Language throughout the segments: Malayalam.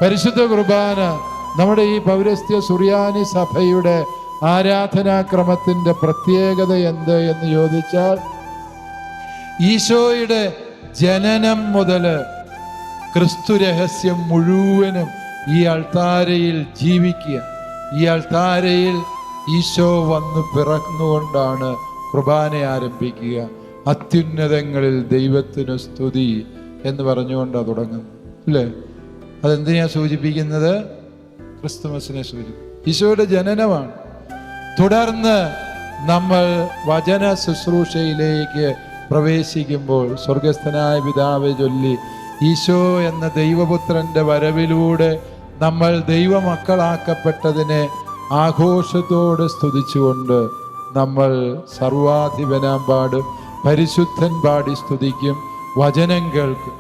പരിശുദ്ധ കുർബാന നമ്മുടെ ഈ പൗരസ്ത്യ സുറിയാനി സഭയുടെ ആരാധനാക്രമത്തിൻ്റെ പ്രത്യേകത എന്ത് എന്ന് ചോദിച്ചാൽ, ഈശോയുടെ ജനനം മുതൽ ക്രിസ്തു രഹസ്യം മുഴുവനും ഈ അൾത്താരയിൽ ജീവിക്കുക. ഈ അൾത്താരയിൽ ഈശോ വന്ന് പിറന്നുകൊണ്ടാണ് കുർബാന ആരംഭിക്കുക. അത്യുന്നതങ്ങളിൽ ദൈവത്തിനു സ്തുതി എന്ന് പറഞ്ഞുകൊണ്ടാണ് തുടങ്ങുന്നത്, അല്ലേ? അതെന്തിനാ സൂചിപ്പിക്കുന്നത്? ക്രിസ്തുമസിനെ സൂചിപ്പിക്കും. ഈശോയുടെ ജനനമാണ്. തുടർന്ന് നമ്മൾ വചന ശുശ്രൂഷയിലേക്ക് പ്രവേശിക്കുമ്പോൾ സ്വർഗസ്ഥനായ പിതാവേ ചൊല്ലി ഈശോ എന്ന ദൈവപുത്രന്റെ വരവിലൂടെ നമ്മൾ ദൈവമക്കളാക്കപ്പെട്ടതിനെ ആഘോഷത്തോടെ സ്തുതിച്ചുകൊണ്ട് നമ്മൾ സർവാധിപനാം പാടും, പരിശുദ്ധൻ പാടി സ്തുതിക്കും, വചനം കേൾക്കും.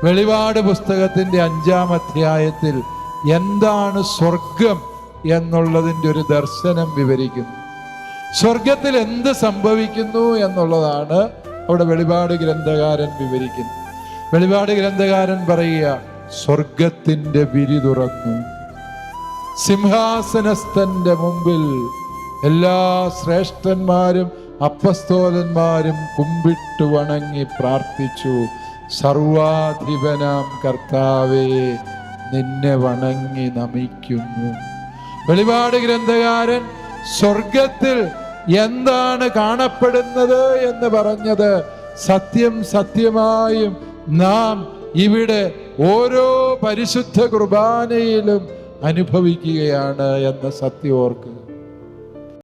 വെളിപാട് പുസ്തകത്തിൻ്റെ 5-ാം അധ്യായത്തിൽ എന്താണ് സ്വർഗം എന്നുള്ളതിൻ്റെ ഒരു ദർശനം വിവരിക്കുന്നു. സ്വർഗത്തിൽ എന്ത് സംഭവിക്കുന്നു എന്നുള്ളതാണ് അവിടെ വെളിപാട് ഗ്രന്ഥകാരൻ വിവരിക്കുന്നത്. വെളിപാട് ഗ്രന്ഥകാരൻ പറയുക, സ്വർഗത്തിൻ്റെ വിരി തുറന്നു, സിംഹാസനസ്ഥന്റെ മുമ്പിൽ എല്ലാ ശ്രേഷ്ഠന്മാരും അപ്പസ്തോലന്മാരും കുമ്പിട്ട് വണങ്ങി പ്രാർത്ഥിച്ചു, സർവാധിപനാം കർത്താവേ, നിന്നെ വണങ്ങി നമിക്കുന്നു. വെളിപാട് ഗ്രന്ഥകാരൻ സ്വർഗത്തിൽ എന്താണ് കാണപ്പെടുന്നത് എന്ന് പറഞ്ഞത് സത്യം സത്യമായും നാം ഇവിടെ ഓരോ പരിശുദ്ധ കുർബാനയിലും അനുഭവിക്കുകയാണ് എന്ന സത്യം ഓർക്കുക.